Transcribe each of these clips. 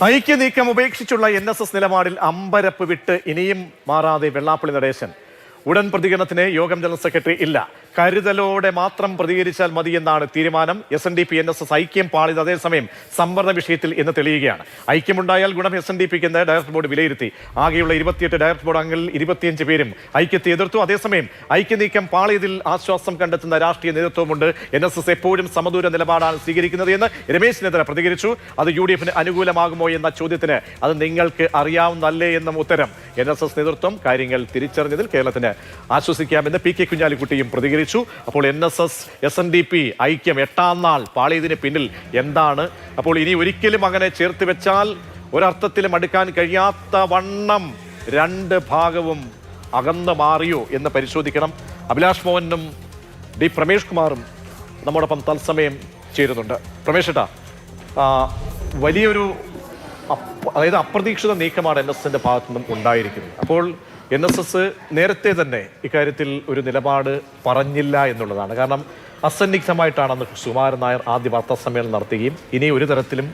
ഐക്യനീക്കം ഉപേക്ഷിച്ചുള്ള NSS നിലപാടിൽ അമ്പരപ്പ് വിട്ട് ഇനിയും മാറാതെ വെള്ളാപ്പള്ളി നടേശൻ. ഉടൻ പ്രതികരണത്തിന് യോഗം ജനറൽ സെക്രട്ടറി ഇല്ല. കരുതലോടെ മാത്രം പ്രതികരിച്ചാൽ മതിയെന്നാണ് തീരുമാനം. SNDP NSS ഐക്യം പാളിയത് അതേസമയം സംവരണ വിഷയത്തിൽ എന്ന് തെളിയുകയാണ്. ഐക്യമുണ്ടായാൽ ഗുണം SNDPക്ക് എന്ന് ഡയറക്ടർ ബോർഡ് വിലയിരുത്തി. ആകെയുള്ള 28 ഡയറക്ടർ ബോർഡ് അംഗങ്ങളിൽ 25 പേരും ഐക്യത്തെ എതിർത്തു. അതേസമയം ഐക്യനീക്കം പാളിയതിൽ ആശ്വാസം കണ്ടെത്തുന്ന രാഷ്ട്രീയ നേതൃത്വമുണ്ട്. NSS എപ്പോഴും സമദൂര നിലപാടാണ് സ്വീകരിക്കുന്നത് എന്ന് രമേശ് ചെന്നിത്തല പ്രതികരിച്ചു. അത് UDFന് അനുകൂലമാകുമോ എന്ന ചോദ്യത്തിന് അത് നിങ്ങൾക്ക് അറിയാവുന്നല്ലേ എന്നും ഉത്തരം. NSS നേതൃത്വം കാര്യങ്ങൾ തിരിച്ചറിഞ്ഞതിൽ കേരളത്തിന് ആശ്വസിക്കാമെന്ന് PK കുഞ്ഞാലിക്കുട്ടിയും പ്രതികരിച്ചു. അപ്പോൾ NSS SNDP ഐക്യം 8ാം നാൾ പാളിയതിന് പിന്നിൽ എന്താണ്? അപ്പോൾ ഇനി ഒരിക്കലും അങ്ങനെ ചേർത്ത് വെച്ചാൽ ഒരർത്ഥത്തിലും അടുക്കാൻ കഴിയാത്ത വണ്ണം രണ്ട് ഭാഗവും അകന്നു മാറിയോ എന്ന് പരിശോധിക്കണം. അഭിലാഷ് മോഹനും D പ്രമേഷ് കുമാറും നമ്മോടൊപ്പം തത്സമയം ചേരുന്നുണ്ട്. പ്രമേഷ് ഏട്ടാ, വലിയൊരു അതായത് അപ്രതീക്ഷിത നീക്കമാണ് NSSന്റെ ഭാഗത്തു നിന്നും ഉണ്ടായിരിക്കുന്നത്. അപ്പോൾ NSS നേരത്തെ തന്നെ ഇക്കാര്യത്തിൽ ഒരു നിലപാട് പറഞ്ഞില്ല എന്നുള്ളതാണ്. കാരണം അസന്നിഗ്ധമായിട്ടാണ് അന്ന് സുകുമാരൻ നായർ ആദ്യ വാർത്താ സമ്മേളനം നടത്തുകയും ഇനി ഒരു തരത്തിലും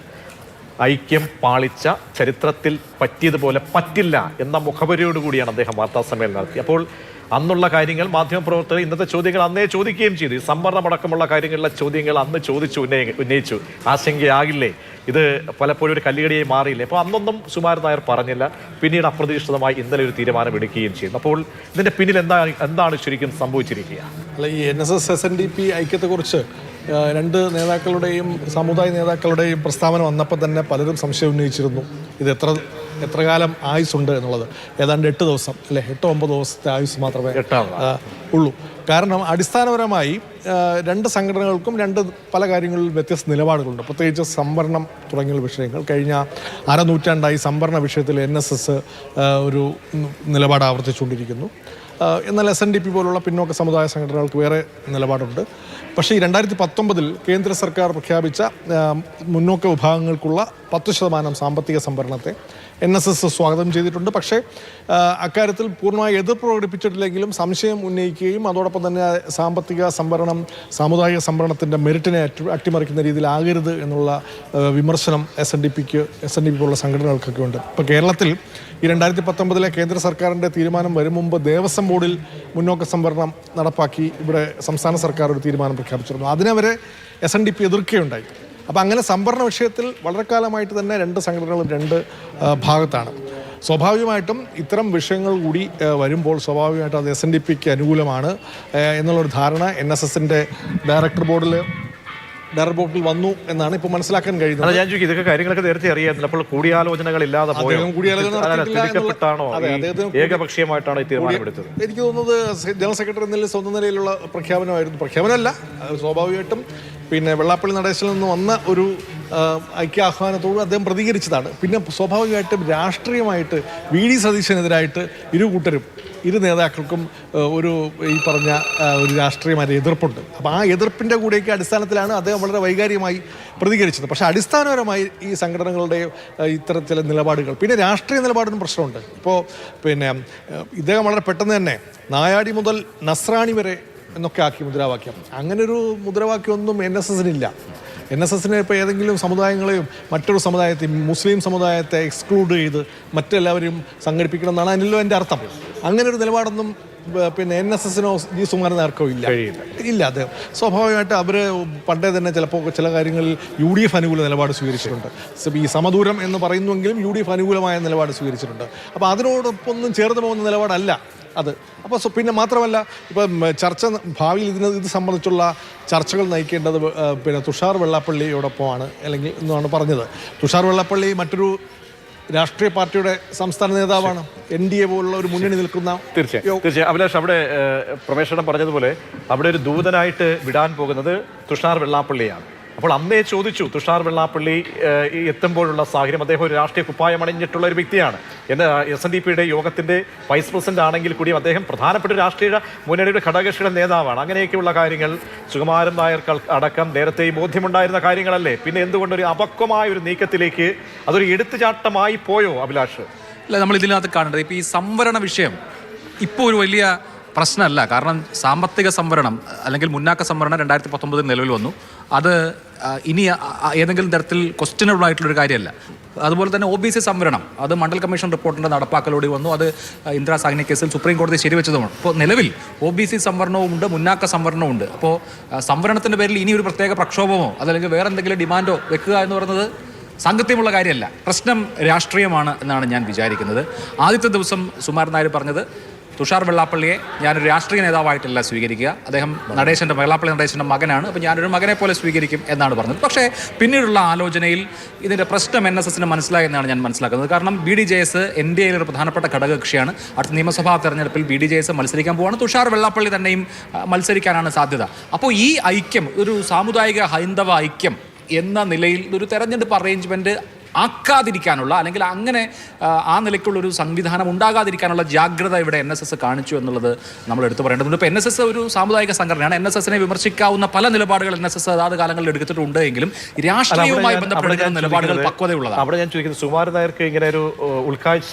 ഐക്യം പാളിച്ച ചരിത്രത്തിൽ പറ്റിയതുപോലെ പറ്റില്ല എന്ന മുഖവരിയോടുകൂടിയാണ് അദ്ദേഹം വാർത്താ സമ്മേളനം നടത്തി. അപ്പോൾ അന്നുള്ള കാര്യങ്ങൾ മാധ്യമപ്രവർത്തകർ ഇന്നത്തെ ചോദ്യങ്ങൾ അന്നേ ചോദിക്കുകയും ചെയ്തു. സംവരണമടക്കമുള്ള കാര്യങ്ങളിലെ ചോദ്യങ്ങൾ അന്ന് ഉന്നയിച്ചു. ആശങ്കയാകില്ലേ, ഇത് പലപ്പോഴും ഒരു കല്ലുകടിയായി മാറിയില്ലേ? അപ്പോൾ അന്നൊന്നും സുകുമാരൻ നായർ പറഞ്ഞില്ല. പിന്നീട് അപ്രതീക്ഷിതമായി ഇന്നലെ ഒരു തീരുമാനം എടുക്കുകയും ചെയ്യുന്നു. അപ്പോൾ ഇതിന്റെ പിന്നിൽ എന്താണ് ശരിക്കും സംഭവിച്ചിരിക്കുക? അല്ല, ഈ NSS SNDP ഐക്യത്തെക്കുറിച്ച് രണ്ട് നേതാക്കളുടെയും സമുദായ നേതാക്കളുടെയും പ്രസ്താവന വന്നപ്പോൾ തന്നെ പലരും സംശയം ഉന്നയിച്ചിരുന്നു. ഇത് എത്ര കാലം ആയുസ്സുണ്ട് എന്നുള്ളത്. ഏതാണ്ട് 8 ദിവസം അല്ലെ 8-9 ദിവസത്തെ ആയുസ് മാത്രമേ ഉള്ളൂ. കാരണം അടിസ്ഥാനപരമായി രണ്ട് സംഘടനകൾക്കും പല കാര്യങ്ങളിൽ വ്യത്യസ്ത നിലപാടുകളുണ്ട്. പ്രത്യേകിച്ച് സംവരണം തുടങ്ങിയ വിഷയങ്ങൾ. കഴിഞ്ഞ അരനൂറ്റാണ്ടായി സംവരണ വിഷയത്തിൽ NSS ഒരു നിലപാട് ആവർത്തിച്ചുകൊണ്ടിരിക്കുന്നു. എന്നാൽ SNDP പോലുള്ള പിന്നോക്ക സമുദായ സംഘടനകൾക്ക് വേറെ നിലപാടുണ്ട്. പക്ഷേ ഈ 2019 കേന്ദ്ര സർക്കാർ പ്രഖ്യാപിച്ച മുന്നോക്ക വിഭാഗങ്ങൾക്കുള്ള 10% സാമ്പത്തിക സംവരണത്തെ NSS സ്വാഗതം ചെയ്തിട്ടുണ്ട്. പക്ഷേ അക്കാര്യത്തിൽ പൂർണ്ണമായി എതിർപ്പ് പ്രകടിപ്പിച്ചിട്ടില്ലെങ്കിലും സംശയം ഉന്നയിക്കുകയും അതോടൊപ്പം തന്നെ സാമ്പത്തിക സംവരണം സാമുദായിക സംവരണത്തിൻ്റെ മെറിറ്റിനെ അട്ടിമറിക്കുന്ന രീതിയിലാകരുത് എന്നുള്ള വിമർശനം SNDP പോലുള്ള സംഘടനകൾക്കൊക്കെ ഉണ്ട്. ഇപ്പോൾ കേരളത്തിൽ ഈ 2019 കേന്ദ്ര സർക്കാരിൻ്റെ തീരുമാനം വരും മുമ്പ് ദേവസ്വം ബോർഡിൽ മുന്നോക്ക സംവരണം നടപ്പാക്കി ഇവിടെ സംസ്ഥാന സർക്കാർ ഒരു തീരുമാനം പ്രഖ്യാപിച്ചിരുന്നു. അതിനവരെ SNDP എതിർക്കുകയുണ്ടായി. അപ്പോൾ അങ്ങനെ സംവരണ വിഷയത്തിൽ വളരെ കാലമായിട്ട് തന്നെ രണ്ട് സംഘടനകളും രണ്ട് ഭാഗത്താണ്. സ്വാഭാവികമായിട്ടും ഇത്തരം വിഷയങ്ങൾ കൂടി വരുമ്പോൾ സ്വാഭാവികമായിട്ടും അത് SNDPക്ക് അനുകൂലമാണ് എന്നുള്ളൊരു ധാരണ NSSൻ്റെ ഡയറക്ടർ ബോർഡിൽ വന്നു എന്നാണ് ഇപ്പോൾ മനസ്സിലാക്കാൻ കഴിയുന്നത്. ഞാൻ ചോദിക്കും, ഇതൊക്കെ കാര്യങ്ങളൊക്കെ നേരത്തെ അറിയാത്തില്ല. അപ്പോൾ കൂടിയാലോചനകളില്ലാതെ ഏകപക്ഷീയമായിട്ടാണ് ഈ തീരുമാനമെടുത്തത്. എനിക്ക് തോന്നുന്നത് ജനറൽ സെക്രട്ടറി എന്ന സ്വന്തം നിലയിലുള്ള പ്രഖ്യാപനമല്ല. സ്വാഭാവികമായിട്ടും പിന്നെ വെള്ളാപ്പള്ളി നടേശനിൽ നിന്ന് വന്ന ഒരു ഐക്യാഹ്വാനത്തോട് അദ്ദേഹം പ്രതികരിച്ചതാണ്. പിന്നെ സ്വാഭാവികമായിട്ടും രാഷ്ട്രീയമായിട്ട് VD സതീശനെതിരായിട്ട് ഇരു നേതാക്കൾക്കും ഈ പറഞ്ഞ ഒരു രാഷ്ട്രീയമായ എതിർപ്പുണ്ട്. അപ്പോൾ ആ എതിർപ്പിൻ്റെ കൂടെയൊക്കെ അടിസ്ഥാനത്തിലാണ് അദ്ദേഹം വളരെ വൈകാരികമായി പ്രതികരിച്ചത്. പക്ഷേ അടിസ്ഥാനപരമായി ഈ സംഘടനകളുടെ ഇത്തരത്തില നിലപാടുകൾ, പിന്നെ രാഷ്ട്രീയ നിലപാടിനും പ്രശ്നമുണ്ട്. ഇപ്പോൾ പിന്നെ ഇദ്ദേഹം വളരെ പെട്ടെന്ന് തന്നെ നായാടി മുതൽ നസ്രാണി വരെ എന്നൊക്കെ ആക്കി മുദ്രാവാക്യം. അങ്ങനൊരു മുദ്രാവാക്യമൊന്നും NSSനില്ല. NSSനെ ഇപ്പോൾ ഏതെങ്കിലും സമുദായങ്ങളെയും മറ്റൊരു സമുദായത്തെയും മുസ്ലിം സമുദായത്തെ എക്സ്ക്ലൂഡ് ചെയ്ത് മറ്റെല്ലാവരെയും സംഘടിപ്പിക്കണം എന്നാണ് അതിലോ എൻ്റെ അർത്ഥം. അങ്ങനെ ഒരു നിലപാടൊന്നും പിന്നെ NSSനോ സുകുമാരൻ നായർക്കോ ഇല്ല. അദ്ദേഹം സ്വാഭാവികമായിട്ട് അവർ പണ്ടേ തന്നെ ചിലപ്പോൾ ചില കാര്യങ്ങളിൽ UDF അനുകൂല നിലപാട് സ്വീകരിച്ചിട്ടുണ്ട്. ഈ സമദൂരം എന്ന് പറയുന്നുവെങ്കിലും UDF അനുകൂലമായ നിലപാട് സ്വീകരിച്ചിട്ടുണ്ട്. അപ്പോൾ അതിനോടൊപ്പം ചേർന്ന് പോകുന്ന നിലപാടല്ല അത്. അപ്പോൾ പിന്നെ മാത്രമല്ല, ഇപ്പം ഭാവിയിൽ ഇത് സംബന്ധിച്ചുള്ള ചർച്ചകൾ നയിക്കേണ്ടത് പിന്നെ തുഷാർ വെള്ളാപ്പള്ളിയോടൊപ്പമാണ് അല്ലെങ്കിൽ എന്നാണ് പറഞ്ഞത്. തുഷാർ വെള്ളാപ്പള്ളി മറ്റൊരു രാഷ്ട്രീയ പാർട്ടിയുടെ സംസ്ഥാന നേതാവാണ്. NDA പോലുള്ള ഒരു മുന്നണി നിൽക്കുന്ന. തീർച്ചയായും അഭിലാഷ്, അവിടെ പ്രമേശനം പറഞ്ഞതുപോലെ അവിടെ ഒരു ദൂതനായിട്ട് വിടാൻ പോകുന്നത് തുഷാർ വെള്ളാപ്പള്ളിയാണ്. അപ്പോൾ അന്നേ ചോദിച്ചു, തുഷാർ വെള്ളാപ്പള്ളി എത്തുമ്പോഴുള്ള സാഹചര്യം. അദ്ദേഹം ഒരു രാഷ്ട്രീയ കുപ്പായം അണിഞ്ഞിട്ടുള്ള ഒരു വ്യക്തിയാണ്. SNDPയുടെ യോഗത്തിൻ്റെ വൈസ് പ്രസിഡന്റ് ആണെങ്കിൽ കൂടിയും അദ്ദേഹം പ്രധാനപ്പെട്ട രാഷ്ട്രീയ മുന്നണിയുടെ ഘടകകക്ഷിയുടെ നേതാവാണ്. അങ്ങനെയൊക്കെയുള്ള കാര്യങ്ങൾ സുകുമാരൻ നായർക്ക് അടക്കം നേരത്തെയും ബോധ്യമുണ്ടായിരുന്ന കാര്യങ്ങളല്ലേ? പിന്നെ എന്തുകൊണ്ടൊരു അപക്വമായ ഒരു നീക്കത്തിലേക്ക് അതൊരു എടുത്തുചാട്ടമായി പോയോ അഭിലാഷ്? അല്ല, നമ്മൾ ഇതിനകത്ത് കാണേണ്ടത് ഇപ്പോൾ ഈ സംവരണ വിഷയം ഇപ്പോൾ ഒരു വലിയ പ്രശ്നമല്ല. കാരണം സാമ്പത്തിക സംവരണം അല്ലെങ്കിൽ മുന്നാക്ക സംവരണം 2019 നിലവിൽ വന്നു. അത് ഇനി ഏതെങ്കിലും തരത്തിൽ ക്വസ്റ്റ്യനബിൾ ആയിട്ടുള്ളൊരു കാര്യമല്ല. അതുപോലെ തന്നെ OBC സംവരണം അത് മണ്ഡൽ കമ്മീഷൻ റിപ്പോർട്ടിൻ്റെ നടപ്പാക്കലോടെ വന്നു. അത് ഇന്ദിരാ സാഹ്നി കേസിൽ സുപ്രീം കോടതി ശരിവെച്ചതുമാണ്. അപ്പോൾ നിലവിൽ OBC സംവരണവുമുണ്ട്, മുന്നാക്ക സംവരണവുമുണ്ട്. അപ്പോൾ സംവരണത്തിൻ്റെ പേരിൽ ഇനി ഒരു പ്രത്യേക പ്രക്ഷോഭമോ അതല്ലെങ്കിൽ വേറെ എന്തെങ്കിലും ഡിമാൻഡോ വെക്കുക എന്ന് പറയുന്നത് സാങ്കത്യമുള്ള കാര്യമല്ല. പ്രശ്നം രാഷ്ട്രീയമാണ് എന്നാണ് ഞാൻ വിചാരിക്കുന്നത്. ആദ്യത്തെ ദിവസം സുകുമാരൻ നായർ പറഞ്ഞത് തുഷാർ വെള്ളാപ്പള്ളിയെ ഞാനൊരു രാഷ്ട്രീയ നേതാവായിട്ടല്ല സ്വീകരിക്കുക, അദ്ദേഹം വെള്ളാപ്പള്ളി നടേശൻ്റെ മകനാണ്, അപ്പോൾ ഞാനൊരു മകനെ പോലെ സ്വീകരിക്കും എന്നാണ് പറഞ്ഞത്. പക്ഷേ പിന്നീടുള്ള ആലോചനയിൽ ഇതിൻ്റെ പ്രശ്നം NSSന് മനസ്സിലായി എന്നാണ് ഞാൻ മനസ്സിലാക്കുന്നത്. കാരണം BDJS NDAയിൽ ഒരു പ്രധാനപ്പെട്ട ഘടകകക്ഷിയാണ്. അടുത്ത നിയമസഭാ തെരഞ്ഞെടുപ്പിൽ BDJS മത്സരിക്കാൻ പോവാണ്. തുഷാർ വെള്ളാപ്പള്ളി തന്നെയും മത്സരിക്കാനാണ് സാധ്യത. അപ്പോൾ ഈ ഐക്യം, ഒരു സാമുദായിക ഹൈന്ദവ ഐക്യം എന്ന നിലയിൽ ഒരു തെരഞ്ഞെടുപ്പ് അറേഞ്ച്മെൻറ്റ് ആക്കാതിരിക്കാനുള്ള അല്ലെങ്കിൽ അങ്ങനെ ആ നിലയ്ക്കുള്ളൊരു സംവിധാനം ഉണ്ടാകാതിരിക്കാനുള്ള ജാഗ്രത ഇവിടെ NSS കാണിച്ചു എന്നുള്ളത് നമ്മൾ എടുത്തു പറയേണ്ടതുണ്ട്. ഇപ്പോൾ NSS ഒരു സാമുദായിക സംഘടനയാണ്. NSSനെ വിമർശിക്കാവുന്ന പല നിലപാടുകൾ NSS അതാത് കാലങ്ങളിൽ എടുത്തിട്ടുണ്ട് എങ്കിലും രാഷ്ട്രീയവുമായി ബന്ധപ്പെടുന്ന നിലപാടുകൾ പക്വതയുള്ളതാണ്. അവിടെ ഞാൻ ചോദിക്കുന്നത്, സുകുമാരൻ നായർക്ക് ഇങ്ങനെ ഒരു ഉൾക്കാഴ്ച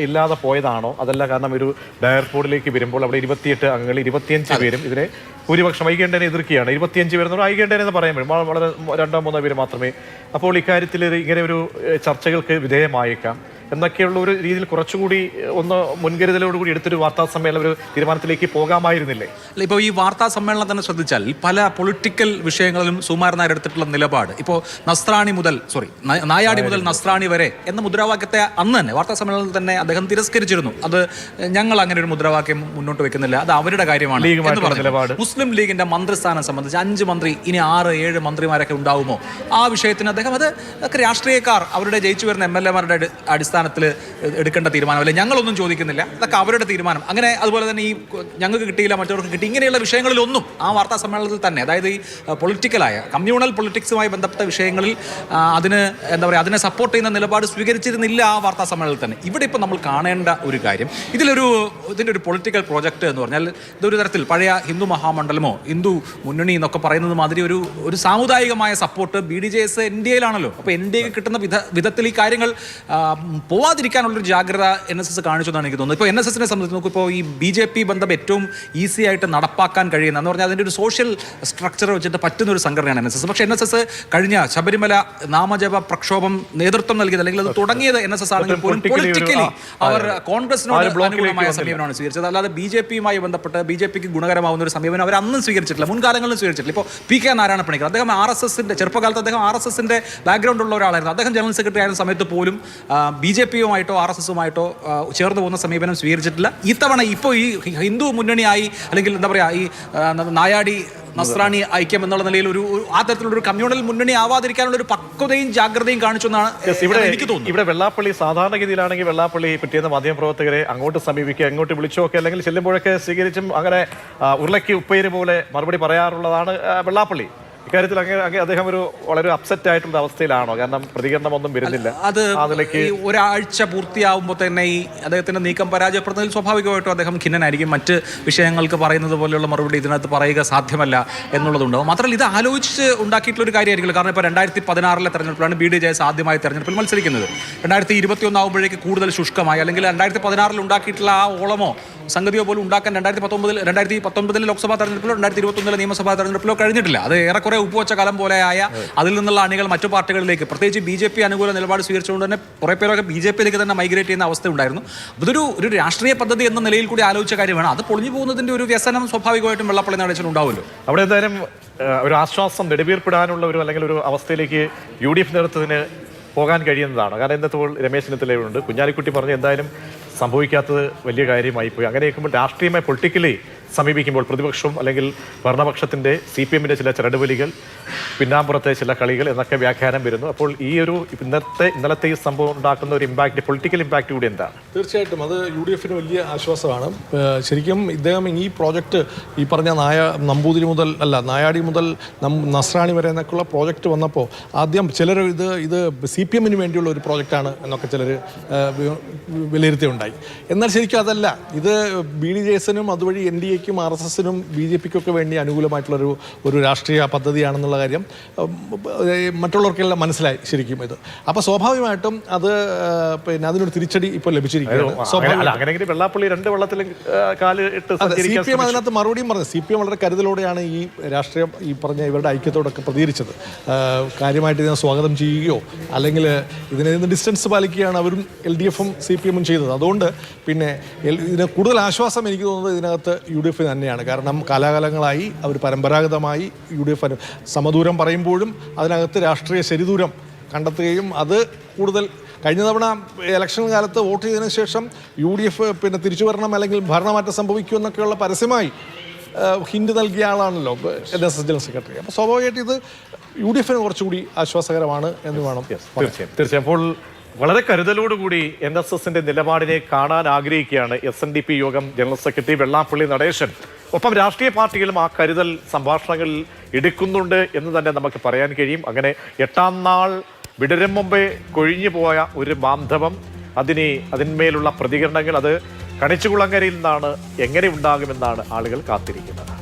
ഇല്ലാതെ പോയതാണോ? അതല്ല, കാരണം ഒരു ഡയർ ബോർഡിലേക്ക് വരുമ്പോൾ അവിടെ 28 അംഗങ്ങൾ 25 പേരും ഇതിനെ ഭൂരിപക്ഷം ഐകണ്ഠ്യനെ എതിർക്കുകയാണ്. 25 പേരെന്ന് ഐകണ്ഠ്യനെ എന്ന് പറയുമ്പോൾ വളരെ 2-3 പേര് മാത്രമേ. അപ്പോൾ ഇക്കാര്യത്തിൽ ഇങ്ങനെ ഒരു ചർച്ചകൾക്ക് വിധേയമായേക്കാം എന്നൊക്കെയുള്ള ഒരു രീതിയിൽ കുറച്ചുകൂടി ഒന്ന് മുൻകരുതലോടുകൂടി എടുത്തൊരു വാർത്താ സമ്മേളനം ഒരു തീരുമാനത്തിലേക്ക് പോകാമായിരുന്നില്ലേ? അല്ല, ഇപ്പോൾ ഈ വാർത്താ സമ്മേളനം തന്നെ ശ്രദ്ധിച്ചാൽ പല പൊളിറ്റിക്കൽ വിഷയങ്ങളിലും സുകുമാരൻ നായർ എടുത്തിട്ടുള്ള നിലപാട്, ഇപ്പോൾ നായാടി മുതൽ നസ്രാണി വരെ എന്ന മുദ്രാവാക്യത്തെ അന്ന് തന്നെ വാർത്താ സമ്മേളനത്തിൽ തന്നെ അദ്ദേഹം തിരസ്കരിച്ചിരുന്നു. അത് ഞങ്ങൾ അങ്ങനെ ഒരു മുദ്രാവാക്യം മുന്നോട്ട് വെക്കുന്നില്ല, അത് അവരുടെ കാര്യമാണ് എന്ന് പറഞ്ഞു. മുസ്ലിം ലീഗിന്റെ മന്ത്രിസ്ഥാനം സംബന്ധിച്ച് 5 മന്ത്രി ഇനി 6-7 മന്ത്രിമാരൊക്കെ ഉണ്ടാവുമോ ആ വിഷയത്തിന് അദ്ദേഹം അതൊക്കെ രാഷ്ട്രീയക്കാർ അവരുടെ ജയിച്ചു വരുന്ന MLA-മാരുടെ അടിസ്ഥാനത്തിൽ എടുക്കേണ്ട തീരുമാനമല്ല, ഞങ്ങളൊന്നും ചോദിക്കുന്നില്ല, അതൊക്കെ അവരുടെ തീരുമാനം. അങ്ങനെ അതുപോലെ തന്നെ ഈ ഞങ്ങൾക്ക് കിട്ടിയില്ല മറ്റവർക്ക് കിട്ടി ഇങ്ങനെയുള്ള വിഷയങ്ങളിലൊന്നും ആ വാർത്താ സമ്മേളനത്തിൽ തന്നെ, അതായത് ഈ പൊളിറ്റിക്കലായ കമ്മ്യൂണൽ പൊളിറ്റിക്സുമായി ബന്ധപ്പെട്ട വിഷയങ്ങളിൽ അതിനെ സപ്പോർട്ട് ചെയ്യുന്ന നിലപാട് സ്വീകരിച്ചിരുന്നില്ല ആ വാർത്താ സമ്മേളനത്തിൽ തന്നെ. ഇവിടെ ഇപ്പോൾ നമ്മൾ കാണേണ്ട ഒരു കാര്യം, ഇതിൻ്റെ ഒരു പൊളിറ്റിക്കൽ പ്രോജക്റ്റ് എന്ന് പറഞ്ഞാൽ ഇതൊരു തരത്തിൽ പഴയ ഹിന്ദു മഹാമണ്ഡലമോ ഹിന്ദു മുന്നണി എന്നൊക്കെ പറയുന്നത് മാതിരി ഒരു സാമുദായികമായ സപ്പോർട്ട് BDJS NDAയിലാണല്ലോ. അപ്പോൾ NDAക്ക് കിട്ടുന്ന വിധത്തിൽ ഈ കാര്യങ്ങൾ പോവാതിരിക്കാനുള്ളൊരു ജാഗ്രത NSS കാണിച്ചു എന്നാണ് എനിക്ക് തോന്നുന്നത്. ഇപ്പോൾ NSSനെ സംബന്ധിച്ച് നോക്കും, ഇപ്പോൾ ഈ BJP ബന്ധം ഏറ്റവും ഈസി ആയിട്ട് നടപ്പാക്കാൻ കഴിയുന്ന എന്ന് പറഞ്ഞാൽ അതിൻ്റെ ഒരു സോഷ്യൽ സ്ട്രക്ചർ വെച്ചിട്ട് പറ്റുന്ന ഒരു സംഘടനയാണ് NSS. പക്ഷേ NSS കഴിഞ്ഞ ശബരിമല നാമജപ പ്രക്ഷോഭം നേതൃത്വം നൽകിയത് അല്ലെങ്കിൽ അത് തുടങ്ങിയത് NSS ആണെങ്കിൽ പോലും പൊളിറ്റിക്കലി അവർ കോൺഗ്രസിനോട് അനുകൂലമായ സമീപനമാണ് സ്വീകരിച്ചത്. അല്ലാതെ BJPയുമായി ബന്ധപ്പെട്ട് BJPക്ക് ഗുണകരമാവുന്ന ഒരു സമീപനം അവർ അന്നും സ്വീകരിച്ചിട്ടില്ല, മുൻകാലങ്ങളിലും സ്വീകരിച്ചിട്ടില്ല. ഇപ്പോൾ PK നാരായണ പണിക്കർ അദ്ദേഹം RSSന്റെ ചെറുപ്പകാലത്ത് അദ്ദേഹം RSSന്റെ ബാക്ക്ഗ്രൗണ്ട് ഉള്ള ഒരാളായിരുന്നു. അദ്ദേഹം ജനറൽ സെക്രട്ടറി ആയിരുന്ന സമയത്ത് പോലും BJPയുമായിട്ടോ RSSുമായിട്ടോ ചേർന്ന് പോകുന്ന സമീപനം സ്വീകരിച്ചിട്ടില്ല. ഇത്തവണ ഇപ്പോൾ ഈ ഹിന്ദു മുന്നണിയായി അല്ലെങ്കിൽ ഈ നായാടി നസ്രാണി ഐക്യം എന്നുള്ള നിലയിൽ ആ തരത്തിലുള്ള കമ്മ്യൂണൽ മുന്നണി ആവാതിരിക്കാനുള്ള ഒരു പക്വതയും ജാഗ്രതയും കാണിച്ചു എന്നാണ് എനിക്ക് തോന്നുന്നത്. ഇവിടെ വെള്ളാപ്പള്ളി സാധാരണഗതിയിലാണെങ്കിൽ വെള്ളാപ്പള്ളി പിറ്റേന്ന് മാധ്യമപ്രവർത്തകരെ അങ്ങോട്ട് സമീപിക്കുക, അങ്ങോട്ട് വിളിച്ചോക്കെ അല്ലെങ്കിൽ ചെല്ലുമ്പോഴൊക്കെ സ്വീകരിച്ചും അങ്ങനെ ഉരുളയ്ക്ക് ഉപ്പേര് പോലെ മറുപടി പറയാറുള്ളതാണ് വെള്ളാപ്പള്ളി. ഇക്കാര്യത്തിൽ അദ്ദേഹം വളരെ അപ്സെറ്റ് ആയിട്ടുള്ള അവസ്ഥയിലാണോ? കാരണം പ്രതികരണമൊന്നും വരുന്നില്ല. അത് ഒരാഴ്ച പൂർത്തിയാവുമ്പോൾ തന്നെ ഈ അദ്ദേഹത്തിന്റെ നീക്കം പരാജയപ്പെടുന്നതിൽ സ്വാഭാവികമായിട്ടും അദ്ദേഹം ഖിന്നനായിരിക്കും. മറ്റ് വിഷയങ്ങൾക്ക് പറയുന്നത് പോലെയുള്ള മറുപടി ഇതിനകത്ത് പറയുക സാധ്യമല്ല എന്നുള്ളതുണ്ടാവും. മാത്രമല്ല ഇത് ആലോചിച്ച് ഉണ്ടാക്കിയിട്ടുള്ള ഒരു കാര്യമായിരിക്കില്ല. കാരണം ഇപ്പോൾ 2016 തെരഞ്ഞെടുപ്പിലാണ് BDJS ആദ്യമായി തെരഞ്ഞെടുപ്പിൽ മത്സരിക്കുന്നത്. 2021 ആകുമ്പോഴേക്ക് കൂടുതൽ ശുഷ്കമായി, അല്ലെങ്കിൽ 2016 ഉണ്ടാക്കിയിട്ടുള്ള ആ ഓളമോ സംഗതിയോ പോലും ഉണ്ടാക്കാൻ 2019 ലോക്സഭാ തെരഞ്ഞെടുപ്പിലോ 2021 നിയമസഭാ തെരഞ്ഞെടുപ്പിലോ കഴിഞ്ഞിട്ടില്ല. അത് ഏറെക്കുറെ ഉപ്പുവച്ച കാലം പോലെയായ അതിൽ നിന്നുള്ള അണികൾ മറ്റു പാർട്ടികളിലേക്ക്, പ്രത്യേകിച്ച് BJP അനുകൂല നിലപാട് സ്വീകരിച്ചുകൊണ്ട് തന്നെ കുറേ പേരൊക്കെ BJPയിലേക്ക് തന്നെ മൈഗ്രേറ്റ് ചെയ്യുന്ന അവസ്ഥ ഉണ്ടായിരുന്നു. അതൊരു രാഷ്ട്രീയ പദ്ധതി എന്ന നിലയിൽ കൂടി ആലോചിച്ച കാര്യമാണ്. അത് പൊളിഞ്ഞു പോകുന്നതിന്റെ ഒരു വ്യസനം സ്വാഭാവികമായിട്ടും വെള്ളാപ്പള്ളി നടേശന് ഉണ്ടാവുമല്ലോ. അവിടെ എന്തായാലും ഒരു ആശ്വാസം, നെടുവീർപ്പിടാനുള്ള അല്ലെങ്കിൽ ഒരു അവസ്ഥയിലേക്ക് UDF നേതൃത്വത്തിന് പോകാൻ കഴിയുന്നതാണ്. കാരണം ഇന്നത്തെ രമേശ് ചെന്നിത്തലയുണ്ട്, കുഞ്ഞാലിക്കുട്ടി പറഞ്ഞ് എന്തായാലും സംഭവിക്കാത്തത് വലിയ കാര്യമായി പോയി. അങ്ങനെ ഇരിക്കുമ്പോൾ രാഷ്ട്രീയമായി പൊളിറ്റിക്കലി സമീപിക്കുമ്പോൾ പ്രതിപക്ഷവും അല്ലെങ്കിൽ ഭരണപക്ഷത്തിൻ്റെ CPMന്റെ ചില ചരടുവലികൾ, പിന്നാമ്പുറത്തെ ചില കളികൾ എന്നൊക്കെ വ്യാഖ്യാനം വരുന്നു. അപ്പോൾ ഈ ഇന്നലത്തെ ഈ സംഭവം ഉണ്ടാക്കുന്ന ഒരു ഇമ്പാക്റ്റ്, പൊളിറ്റിക്കൽ ഇമ്പാക്റ്റ് കൂടി എന്താണ്? തീർച്ചയായിട്ടും അത് UDFന് വലിയ ആശ്വാസമാണ്. ശരിക്കും ഇദ്ദേഹം ഈ പ്രോജക്റ്റ് ഈ പറഞ്ഞ നായാടി മുതൽ നസ്രാണി വരെ എന്നൊക്കെയുള്ള പ്രോജക്റ്റ് വന്നപ്പോൾ ആദ്യം ചിലർ ഇത് CPMന് വേണ്ടിയുള്ള ഒരു പ്രോജക്റ്റാണ് എന്നൊക്കെ ചിലർ വിലയിരുത്തിയുണ്ടായി. എന്നാൽ ശരിക്കും അതല്ല, ഇത് BDJSനും അതുവഴി NDA പിക്കും RSSനും BJPക്കും ഒക്കെ വേണ്ടി അനുകൂലമായിട്ടുള്ളൊരു രാഷ്ട്രീയ പദ്ധതിയാണെന്നുള്ള കാര്യം മറ്റുള്ളവർക്കെല്ലാം മനസ്സിലായി ശരിക്കും ഇത്. അപ്പോൾ സ്വാഭാവികമായിട്ടും അത് പിന്നെ അതിനൊരു തിരിച്ചടി ഇപ്പോൾ ലഭിച്ചിരിക്കുകയാണ്. അങ്ങനെയെങ്കിൽ വെള്ളാപ്പള്ളി രണ്ട് വെള്ളത്തിലും കാല് ഇട്ട് CPM അതിനകത്ത് മറുപടിയും പറഞ്ഞു. CPM വളരെ കരുതലോടെയാണ് ഈ രാഷ്ട്രീയം ഈ പറഞ്ഞ ഇവരുടെ ഐക്യത്തോടൊക്കെ പ്രതികരിച്ചത്. കാര്യമായിട്ട് ഇതിനെ സ്വാഗതം ചെയ്യുകയോ അല്ലെങ്കിൽ ഇതിനെ ഡിസ്റ്റൻസ് പാലിക്കുകയാണ് അവരും LDFും CPMും ചെയ്തത്. അതുകൊണ്ട് പിന്നെ ഇതിന് കൂടുതൽ ആശ്വാസം എനിക്ക് തോന്നുന്നത് ഇതിനകത്ത് UDF തന്നെയാണ്. കാരണം കാലാകാലങ്ങളായി അവർ പരമ്പരാഗതമായി UDF സമദൂരം പറയുമ്പോഴും അതിനകത്ത് രാഷ്ട്രീയ ശരിദൂരം കണ്ടെത്തുകയും അത് കൂടുതൽ കഴിഞ്ഞ തവണ ഇലക്ഷൻ കാലത്ത് വോട്ട് ചെയ്തതിനു ശേഷം UDF പിന്നെ തിരിച്ചു വരണം അല്ലെങ്കിൽ ഭരണമാറ്റം സംഭവിക്കുമെന്നൊക്കെയുള്ള പരസ്യമായി ഹിന്റ് നൽകിയ ആളാണല്ലോ NSS ജനറൽ സെക്രട്ടറി. അപ്പോൾ സ്വാഭാവികമായിട്ട് ഇത് UDFന് കുറച്ചുകൂടി ആശ്വാസകരമാണ് എന്ന് വേണം. തീർച്ചയായും. അപ്പോൾ വളരെ കരുതലോടുകൂടി NSSന്റെ നിലപാടിനെ കാണാൻ ആഗ്രഹിക്കുകയാണ് SNDP യോഗം ജനറൽ സെക്രട്ടറി വെള്ളാപ്പള്ളി നടേശൻ. ഒപ്പം രാഷ്ട്രീയ പാർട്ടികളും ആ കരുതൽ സംഭാഷണങ്ങളിൽ എടുക്കുന്നുണ്ട് എന്ന് തന്നെ നമുക്ക് പറയാൻ കഴിയും. അങ്ങനെ 8ാം നാൾ വിടരും മുമ്പേ കൊഴിഞ്ഞു പോയ ഒരു ബാന്ധവം, അതിന്മേലുള്ള പ്രതികരണങ്ങൾ, അത് കണിച്ചുകുളങ്ങരയിൽ നിന്നാണ് എങ്ങനെ ഉണ്ടാകുമെന്നാണ് ആളുകൾ കാത്തിരിക്കുന്നത്.